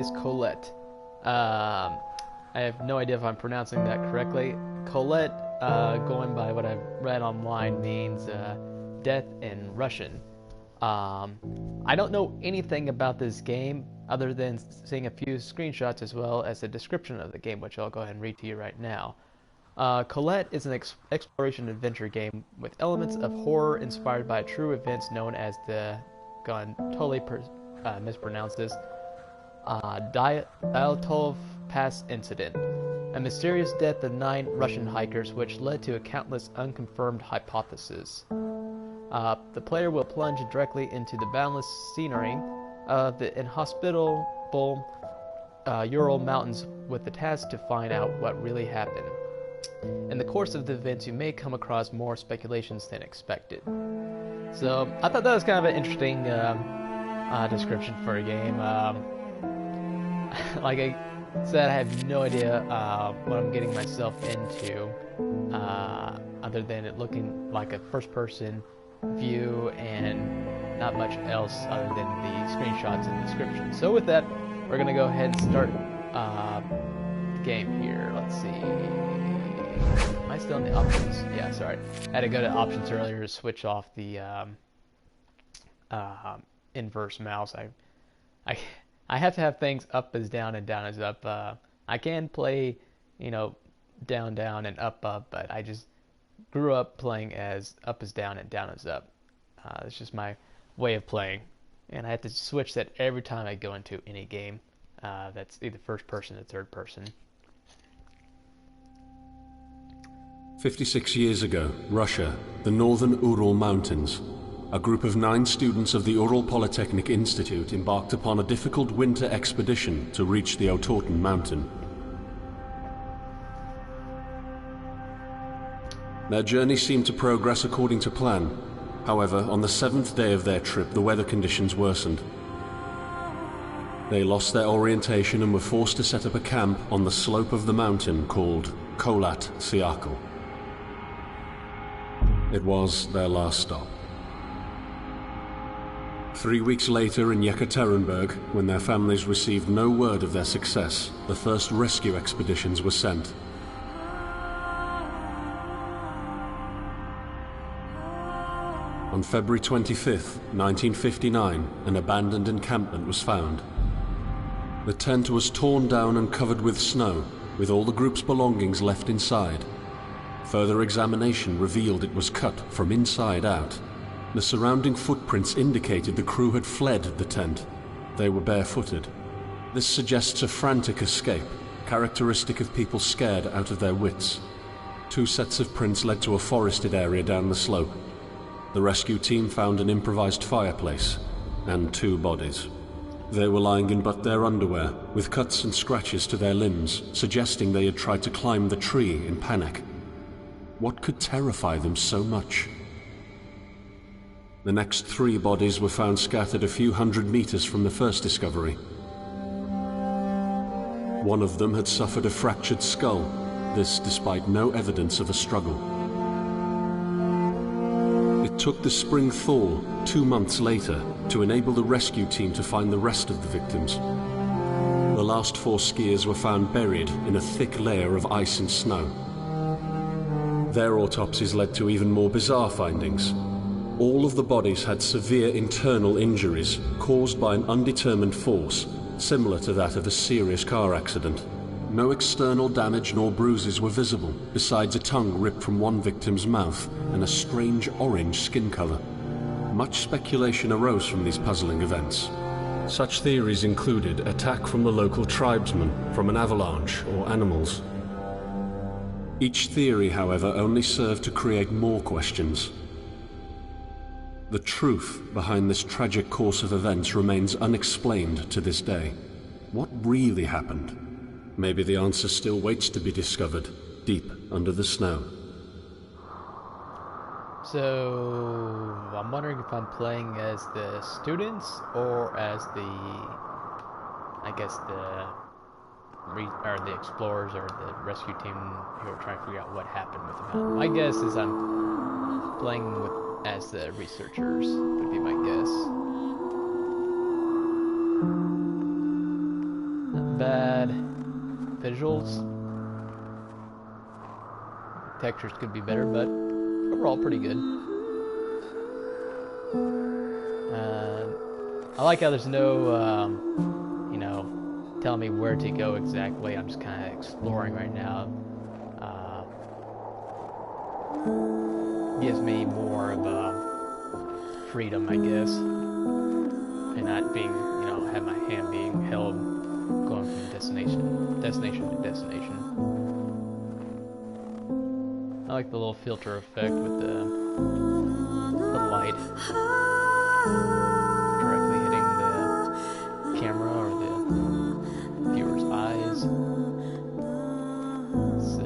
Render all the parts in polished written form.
is Kholat. I have no idea if I'm pronouncing that correctly. Kholat, going by what I've read online, means death in Russian. I don't know anything about this game other than seeing a few screenshots as well as a description of the game, which I'll go ahead and read to you right now. Colette is an exploration adventure game with elements of horror inspired by true events known as the, gone totally mispronounce this, Dyatov Pass incident, a mysterious death of 9 Russian hikers which led to a countless unconfirmed hypotheses. The player will plunge directly into the boundless scenery of the inhospitable Ural Mountains with the task to find out what really happened. In the course of the events, you may come across more speculations than expected. So, I thought that was kind of an interesting description for a game. Like I said, I have no idea what I'm getting myself into, other than it looking like a first-person view and not much else other than the screenshots and description. So with that, we're going to go ahead and start the game here. Let's see. Am I still in the options? Yeah, sorry. I had to go to options earlier to switch off the inverse mouse. I have to have things up as down and down as up. I can play, down, down, and up, but I just grew up playing as up as down and down as up. It's just my way of playing. And I have to switch that every time I go into any game that's either first person or third person. 56 years ago, Russia, the northern Ural Mountains. A group of 9 students of the Ural Polytechnic Institute embarked upon a difficult winter expedition to reach the Otorten mountain. Their journey seemed to progress according to plan. However, on the 7th day of their trip, the weather conditions worsened. They lost their orientation and were forced to set up a camp on the slope of the mountain called Kholat Siakal. It was their last stop. 3 weeks later in Yekaterinburg, when their families received no word of their success, the first rescue expeditions were sent. On February 25th, 1959, an abandoned encampment was found. The tent was torn down and covered with snow, with all the group's belongings left inside. Further examination revealed it was cut from inside out. The surrounding footprints indicated the crew had fled the tent. They were barefooted. This suggests a frantic escape, characteristic of people scared out of their wits. 2 sets of prints led to a forested area down the slope. The rescue team found an improvised fireplace and 2 bodies. They were lying in but their underwear, with cuts and scratches to their limbs, suggesting they had tried to climb the tree in panic. What could terrify them so much? The next 3 bodies were found scattered a few hundred meters from the first discovery. One of them had suffered a fractured skull, this despite no evidence of a struggle. It took the spring thaw 2 months later to enable the rescue team to find the rest of the victims. The last 4 skiers were found buried in a thick layer of ice and snow. Their autopsies led to even more bizarre findings. All of the bodies had severe internal injuries caused by an undetermined force, similar to that of a serious car accident. No external damage nor bruises were visible, besides a tongue ripped from one victim's mouth and a strange orange skin color. Much speculation arose from these puzzling events. Such theories included attack from the local tribesmen, from an avalanche, or animals. Each theory, however, only served to create more questions. The truth behind this tragic course of events remains unexplained to this day. What really happened? Maybe the answer still waits to be discovered, deep under the snow. So, I'm wondering if I'm playing as the students or as the explorers or the rescue team who are trying to figure out what happened with the mountain. My guess is I'm playing as the researchers, would be my guess. bad. Visuals. Textures could be better, but overall pretty good. I like how there's no, you know, telling me where to go exactly. I'm just kind of exploring right now. Gives me more of a freedom, I guess, and not being, you know, have my hand being held, going from destination to destination. I like the little filter effect with the light directly hitting the camera or the viewer's eyes. So,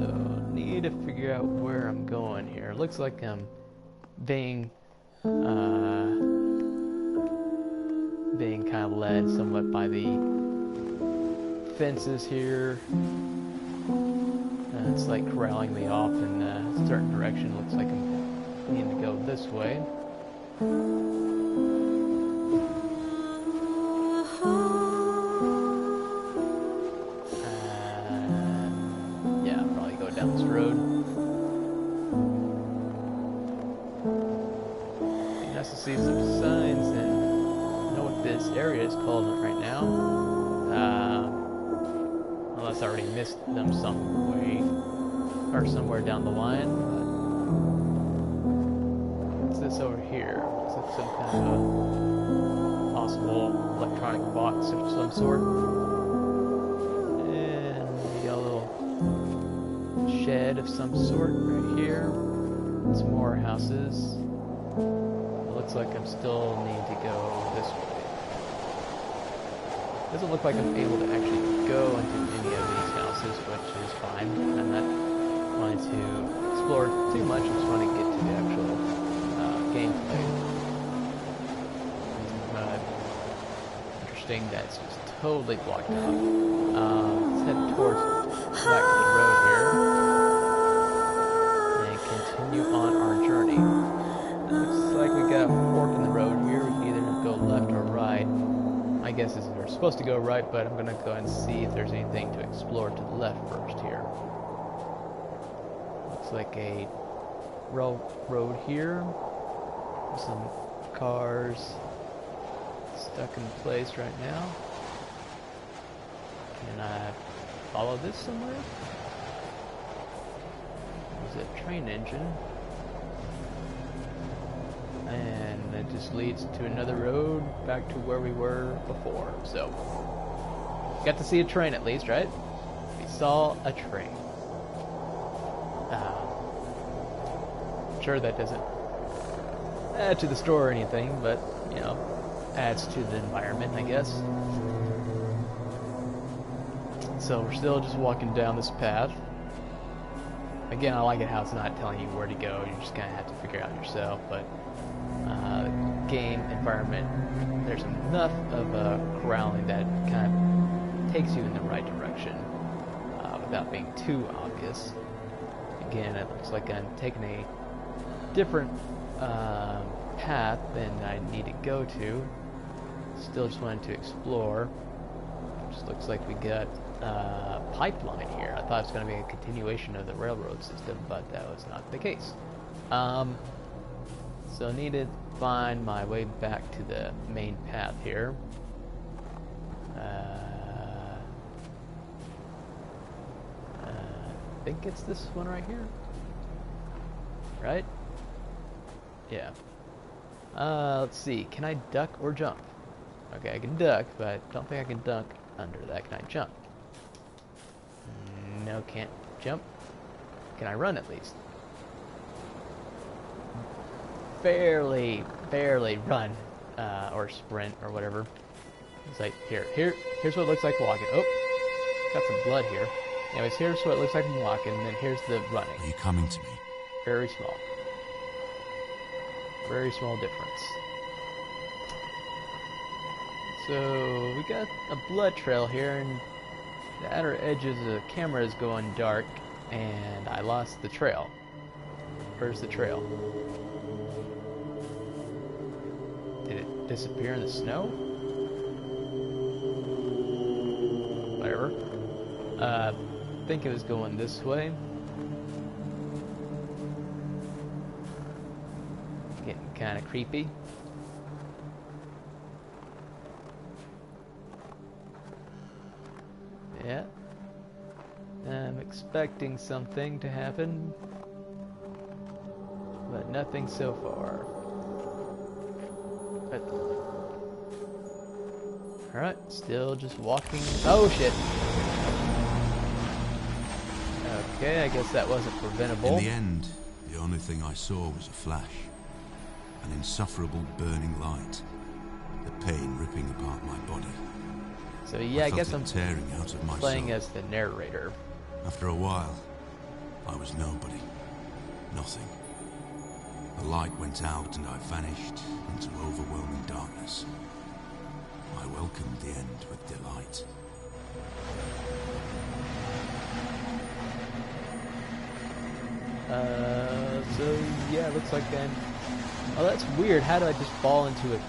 need to figure out where I'm going here. It looks like I'm being kind of led somewhat by the fences here. It's like corralling me off in a certain direction. Looks like I'm needing to go this way. Yeah, I'll probably go down this road. Be nice to see some signs and know what this area is called right now. Unless I already missed them some way or somewhere down the line. What's this over here? Is it some kind of a possible electronic box of some sort? And we got a little shed of some sort right here. Some more houses. It looks like I'm still need to go this way. Doesn't look like I'm able to actually go into any of these houses, which is fine. I'm not wanting to explore too much. I just want to get to the actual gameplay. But interesting that it's just totally blocked off. Let's head towards back to the road here and continue on our journey. Looks like we got a fork in the road here. We can either go left or right. My guess is we're supposed to go right, but I'm going to go and see if there's anything to explore to the left first here. Looks like a road here. Some cars stuck in place right now. Can I follow this somewhere? There's a train engine. And it just leads to another road back to where we were before. So, got to see a train at least, right? We saw a train. I'm sure that doesn't add to the story or anything, but, you know, adds to the environment, I guess. So we're still just walking down this path. Again, I like it how it's not telling you where to go. You just kind of have to figure it out yourself, but game environment, there's enough of corralling that kind of takes you in the right direction without being too obvious. Again, it looks like I'm taking a different path than I need to go to. Still just wanted to explore. Just looks like we got pipeline here. I thought it was going to be a continuation of the railroad system, but that was not the case. So I need to find my way back to the main path here. I think it's this one right here. Right? Yeah. Let's see. Can I duck or jump? Okay, I can duck, but I don't think I can dunk under that. Can I jump? No, can't jump. Can I run at least? Barely run, or sprint, or whatever. It's like, here's what it looks like walking. Oh, got some blood here. Anyways, here's what it looks like I'm walking, and then here's the running. Are you coming to me? Very small. Very small difference. So, we got a blood trail here, and the outer edges of the camera is going dark, and I lost the trail. Where's the trail? Did it disappear in the snow? Whatever. I think it was going this way. Getting kind of creepy. Yeah. I'm expecting something to happen, but nothing so far. But alright, still just walking. Oh shit! Okay, I guess that wasn't preventable. In the end, the only thing I saw was a flash. An insufferable burning light. The pain ripping apart my body. So yeah, I guess I'm tearing out of my playing soul. as the narrator. After a while, I was nobody. Nothing. The light went out and I vanished into overwhelming darkness. I welcomed the end with delight. So yeah, looks like then. Oh, that's weird. How did I just fall into a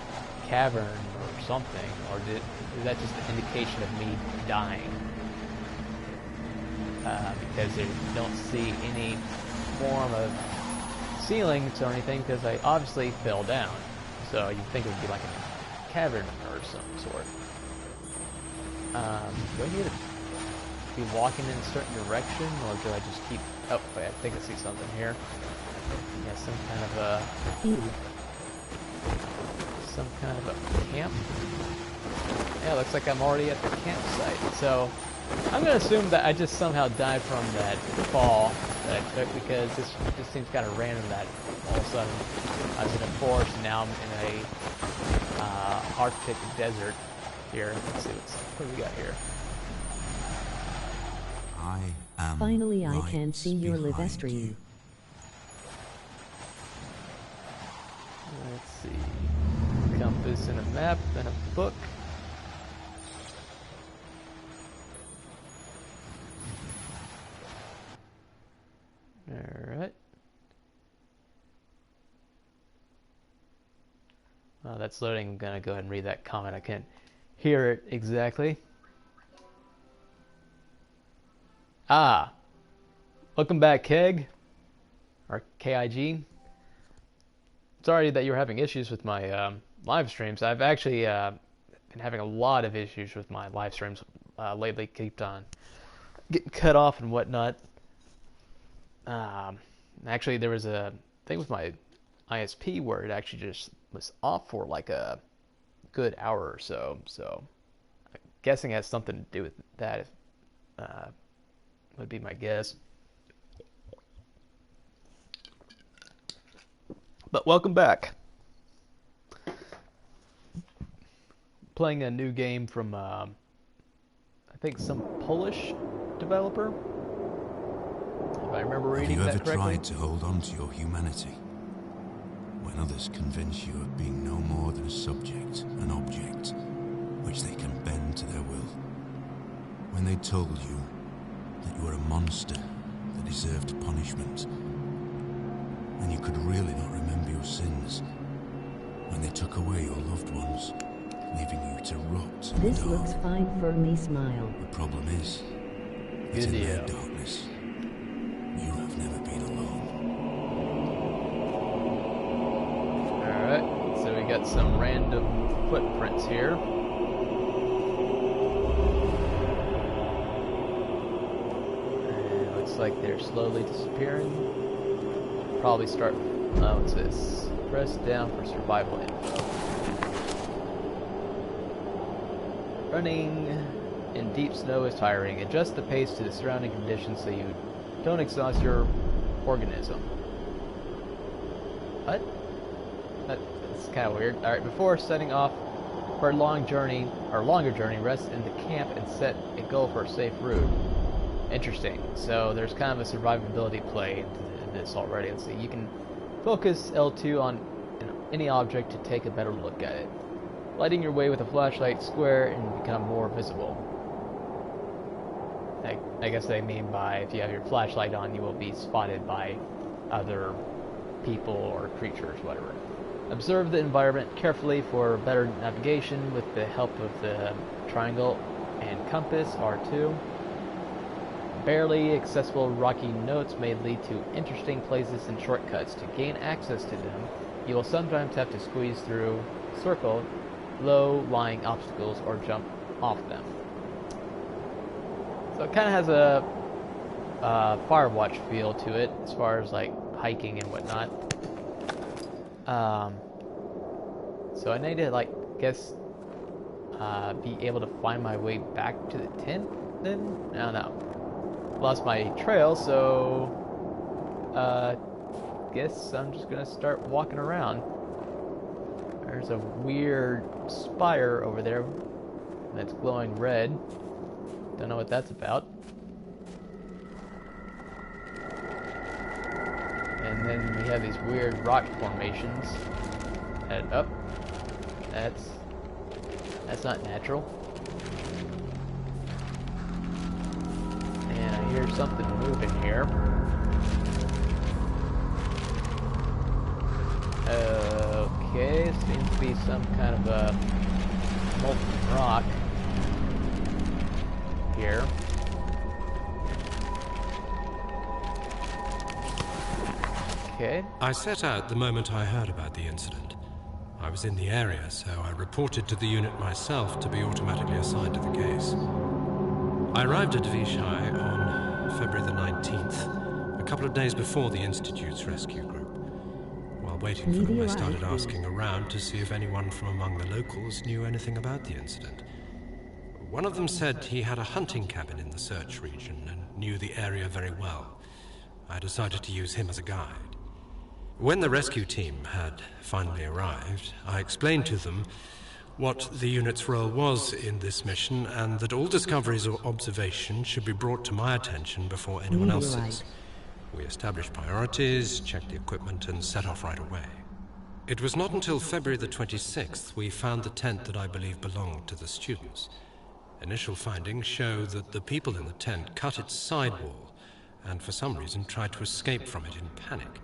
cavern or something? Or is that just an indication of me dying? Because they don't see any form of ceilings or anything, because I obviously fell down. So you'd think it would be like a cavern or some sort. Do I need to be walking in a certain direction, or do I just keep... Oh, wait, I think I see something here. Yeah, some kind of a camp. Yeah, looks like I'm already at the campsite. So I'm gonna assume that I just somehow died from that fall that I took, because this just seems kind of random that all of a sudden I was in a forest and now I'm in a Arctic desert here. Let's see what do we got here. I am Finally, I right can see your live behind stream. you. Let's see. Compass and a map and a book. Alright. While that's loading, I'm gonna go ahead and read that comment. I can't hear it exactly. Ah! Welcome back, Keg. Or KIG. Sorry that you're having issues with my live streams. I've actually been having a lot of issues with my live streams lately. Kept on getting cut off and whatnot. Actually, there was a thing with my ISP where it actually just was off for like a good hour or so. So, I'm guessing it has something to do with that. Would be my guess. But welcome back. Playing a new game from, I think some Polish developer. If I remember reading that correctly. Have you ever tried to hold on to your humanity? When others convince you of being no more than a subject, an object, which they can bend to their will. When they told you that you were a monster that deserved punishment, and you could really not remember your sins. When they took away your loved ones, leaving you to rot in This the dark. looks fine for me, smile. The problem is that in their darkness, you have never been alone. Alright, so we got some random footprints here. And looks like they're slowly disappearing. Probably start... Oh, what's this? Press down for survival info. Running in deep snow is tiring. Adjust the pace to the surrounding conditions so you don't exhaust your organism. What? That's kind of weird. Alright, before setting off for a long journey, or longer journey, rest in the camp and set a goal for a safe route. Interesting. So there's kind of a survivability play in this already. Let's see. You can focus L2 on any object to take a better look at it. Lighting your way with a flashlight square and become more visible. I guess they mean by if you have your flashlight on, you will be spotted by other people or creatures, whatever. Observe the environment carefully for better navigation with the help of the triangle and compass, R2. barely accessible rocky notes may lead to interesting places and shortcuts. To gain access to them, you will sometimes have to squeeze through, circle low-lying obstacles, or jump off them. So it kind of has a Firewatch feel to it, as far as like hiking and whatnot. So I need to, like, guess, be able to find my way back to the tent. Then I don't know. Lost my trail, so guess I'm just gonna start walking around. There's a weird spire over there that's glowing red. Don't know what that's about. And then we have these weird rock formations. Head up. That's not natural. And I hear something moving here. Okay, seems to be some kind of a molten rock here. Okay. I set out the moment I heard about the incident. I was in the area, so I reported to the unit myself to be automatically assigned to the case. I arrived at Vishai on February the 19th, a couple of days before the Institute's rescue group. While waiting for them, I started asking around to see if anyone from among the locals knew anything about the incident. One of them said he had a hunting cabin in the search region and knew the area very well. I decided to use him as a guide. When the rescue team had finally arrived, I explained to them what the unit's role was in this mission and that all discoveries or observations should be brought to my attention before anyone else's. We established priorities, checked the equipment, and set off right away. It was not until February the 26th we found the tent that I believe belonged to the students. Initial findings show that the people in the tent cut its sidewall and for some reason tried to escape from it in panic.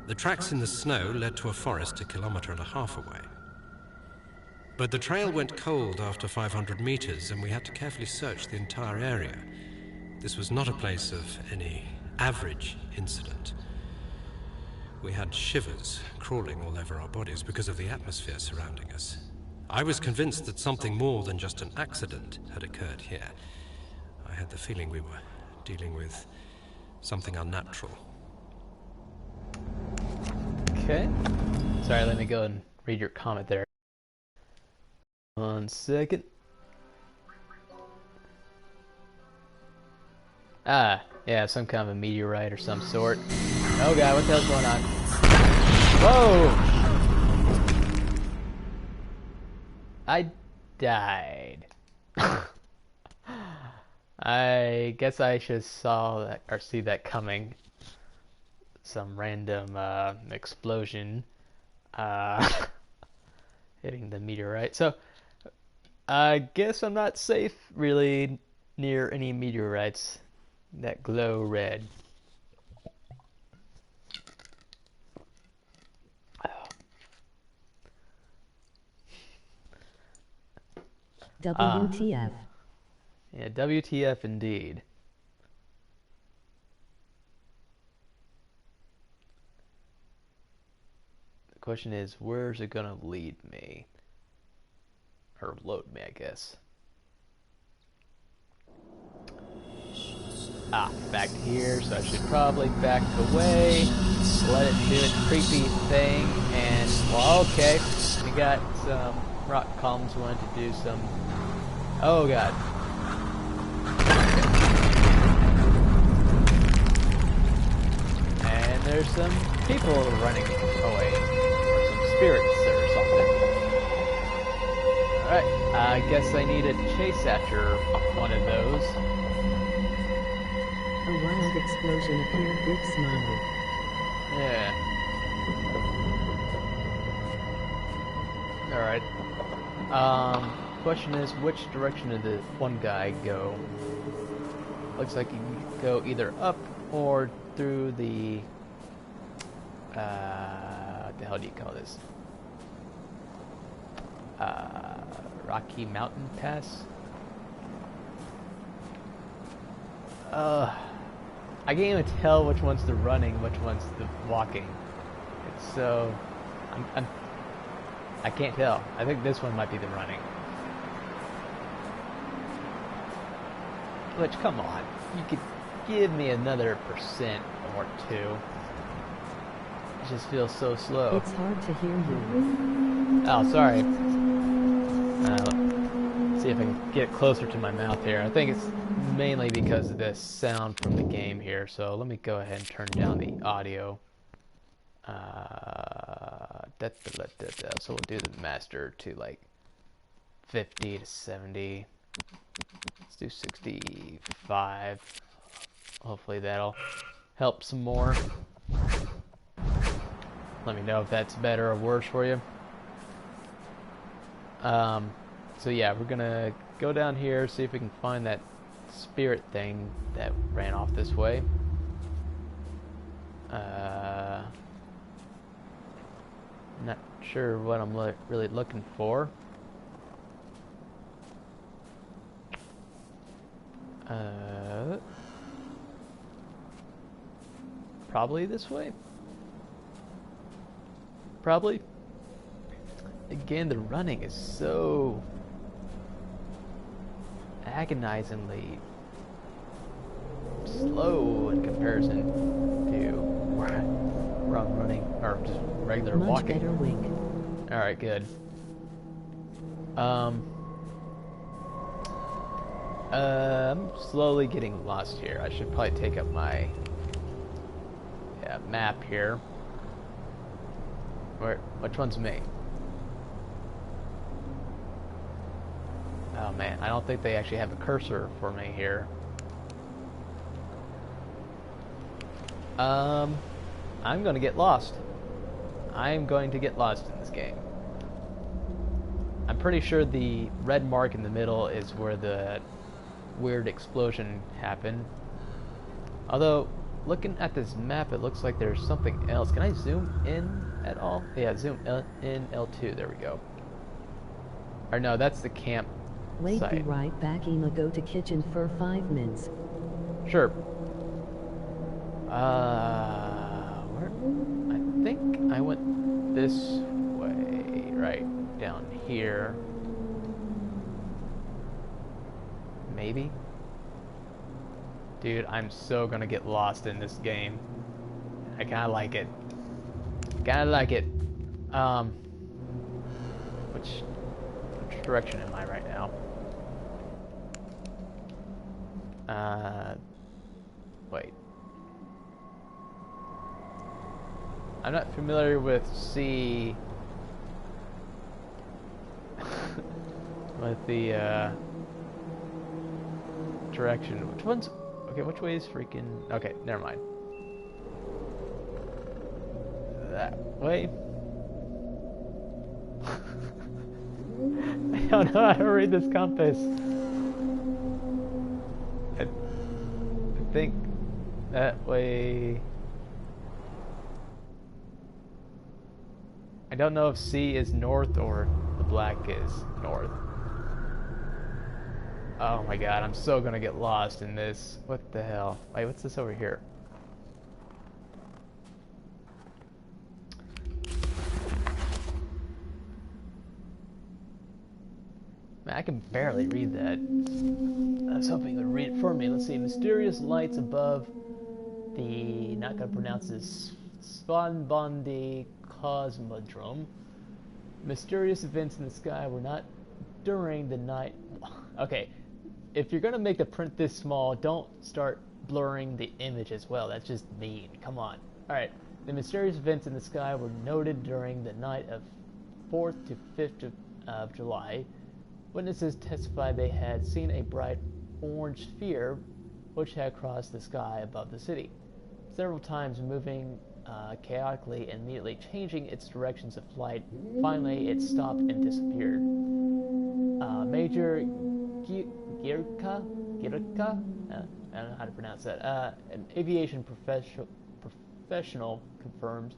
The tracks in the snow led to a forest 1.5 kilometers away. But the trail went cold after 500 meters and we had to carefully search the entire area. This was not a place of any average incident. We had shivers crawling all over our bodies because of the atmosphere surrounding us. I was convinced that something more than just an accident had occurred here. I had the feeling we were dealing with something unnatural. Okay. Sorry, let me go and read your comment there. 1 second. Ah, yeah, some kind of a meteorite or some sort. Oh god, what the hell's going on? Whoa! I died. I guess I should saw that or see that coming. Some random explosion hitting the meteorite. So I guess I'm not safe really near any meteorites that glow red. WTF. Yeah, WTF indeed. The question is, where's it gonna lead me? Or load me, I guess. Ah, back here, so I should probably back away, let it do its creepy thing, and, well, okay, we got some rock columns wanted to do some, oh god. And there's some people running away, or some spirits or something. Alright, I guess I need to chase after one of those. A wild explosion appeared. Big smile. Yeah. Alright. Question is, which direction did the one guy go? Looks like he can go either up or through the... what the hell do you call this? Rocky Mountain Pass? I can't even tell which one's the running, which one's the walking. It's so... I can't tell. I think this one might be the running. Which, come on. You could give me another % or two. It just feels so slow. It's hard to hear you. Oh, sorry. Let's see if I can get closer to my mouth here. I think it's mainly because of the sound from the game here. So let me go ahead and turn down the audio. So we'll do the master to like 50 to 70. Let's do 65. Hopefully that'll help some more. Let me know if that's better or worse for you. So yeah, we're gonna go down here, see if we can find that spirit thing that ran off this way. Not sure what I'm really looking for. Probably this way. Probably. Again, the running is so agonizingly slow in comparison to where I'm running, or just regular Much walking. better wink. Alright, good. I'm slowly getting lost here. I should probably take up my map here. Which one's me? Oh man, I don't think they actually have a cursor for me here. I'm gonna get lost. I'm going to get lost in this game. I'm pretty sure the red mark in the middle is where the weird explosion happened. Although, looking at this map, it looks like there's something else. Can I zoom in at all? Yeah, zoom in L2. There we go. Or no, that's the camp Wait, be site. right back. I'ma go to kitchen for 5 minutes. Sure. Where? I think I went this way, right down here. Maybe? Dude, I'm so gonna get lost in this game. I kinda like it. Kinda like it. Which direction am I right now? Wait. I'm not familiar with C. With the, direction. Which one's... Okay, which way is freaking... Okay, never mind. That way? I don't know how to read this compass. I think that way... I don't know if C is north or the black is north. Oh my god, I'm so gonna get lost in this. What the hell? Wait, what's this over here? Man, I can barely read that. I was hoping it would read it for me. Let's see. Mysterious lights above the... Not gonna pronounce this. Svanbandi Cosmodrome. Mysterious events in the sky were not during the night... Okay. If you're gonna make the print this small, don't start blurring the image as well. That's just mean. Come on. Alright. The mysterious events in the sky were noted during the night of 4th to 5th of July. Witnesses testified they had seen a bright orange sphere which had crossed the sky above the city, several times moving chaotically and immediately changing its directions of flight. Finally, it stopped and disappeared. Major Girka? I don't know how to pronounce that. An aviation professional confirms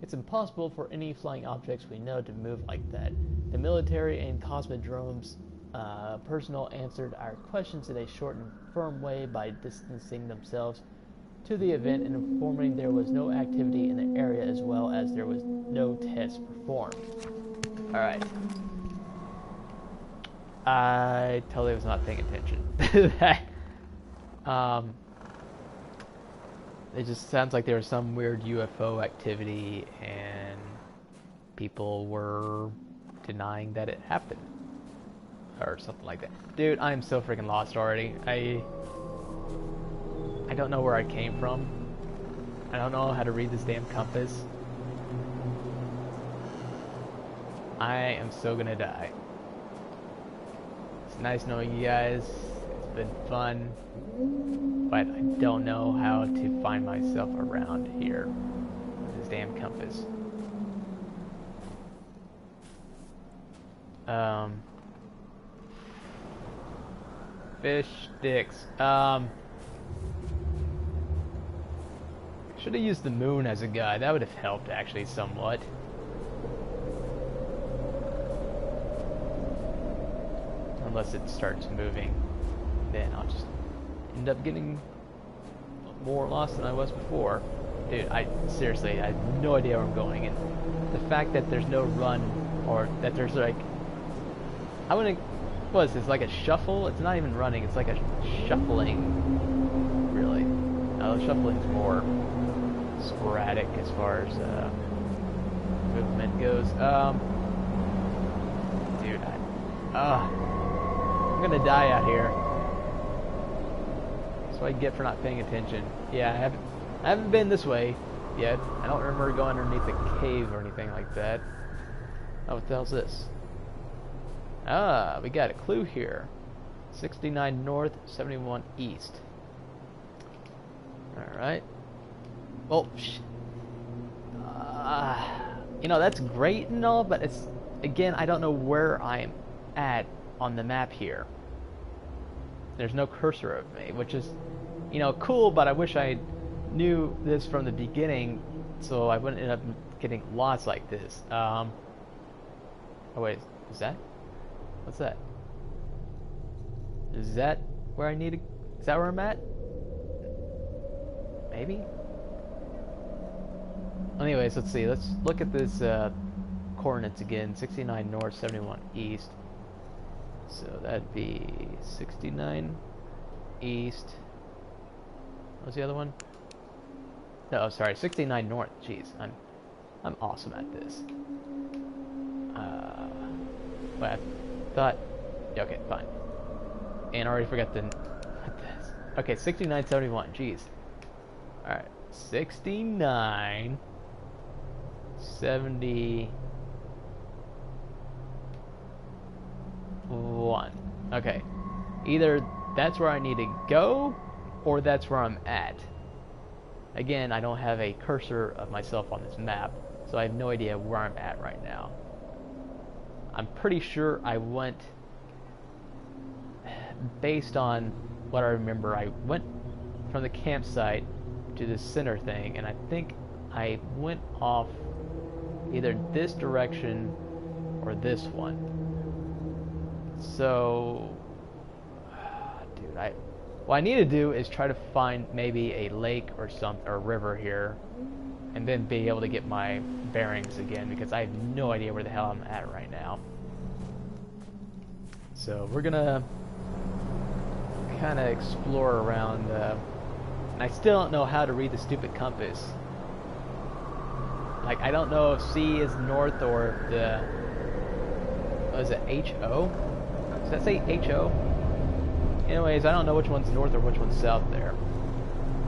it's impossible for any flying objects we know to move like that. The military and cosmodromes personnel answered our questions in a short and firm way by distancing themselves to the event and informing there was no activity in the area as well as there was no test performed. Alright. I totally was not paying attention to that. It just sounds like there was some weird UFO activity and people were denying that it happened. Or something like that. Dude, I am so freaking lost already. I don't know where I came from. I don't know how to read this damn compass. I am so gonna die. It's nice knowing you guys. It's been fun. But I don't know how to find myself around here with this damn compass. Fish sticks. Should have used the moon as a guide. That would have helped actually somewhat. Unless it starts moving, then I'll just end up getting more lost than I was before. Dude, seriously, I have no idea where I'm going, and the fact that there's no run, or that there's like, I wouldn't, what is this, like a shuffle? It's not even running, it's like a shuffling, really. No, the shuffling's more sporadic as far as movement goes. Dude, I'm gonna die out here. That's what I get for not paying attention. Yeah, I haven't been this way yet. I don't remember going underneath a cave or anything like that. Oh, what the hell's this? Ah, we got a clue here. 69 north, 71 east. Alright. Well, you know, that's great and all, but it's, again, I don't know where I'm at on the map here. There's no cursor of me, which is, you know, cool, but I wish I knew this from the beginning so I wouldn't end up getting lost like this. Oh wait, is that? What's that? Is that where I need to, is that where I'm at? Maybe? Anyways, let's see. Let's look at this coordinates again. 69 north, 71 east. So that'd be 69 east. What's the other one? No, sorry, 69 north. Jeez, I'm awesome at this. But I thought, yeah, okay, fine. And I already forgot the. Okay, 69, 71. Jeez. All right, 69, 71. Okay, either that's where I need to go, or that's where I'm at. Again, I don't have a cursor of myself on this map, so I have no idea where I'm at right now. I'm pretty sure I went, based on what I remember, I went from the campsite to the center thing, and I think I went off either this direction or this one. So, dude, what I need to do is try to find maybe a lake or something, or a river here, and then be able to get my bearings again, because I have no idea where the hell I'm at right now. So we're gonna kind of explore around, and I still don't know how to read the stupid compass. Like, I don't know if C is north or the, what is it, H-O? Does that say H-O? Anyways, I don't know which one's north or which one's south there.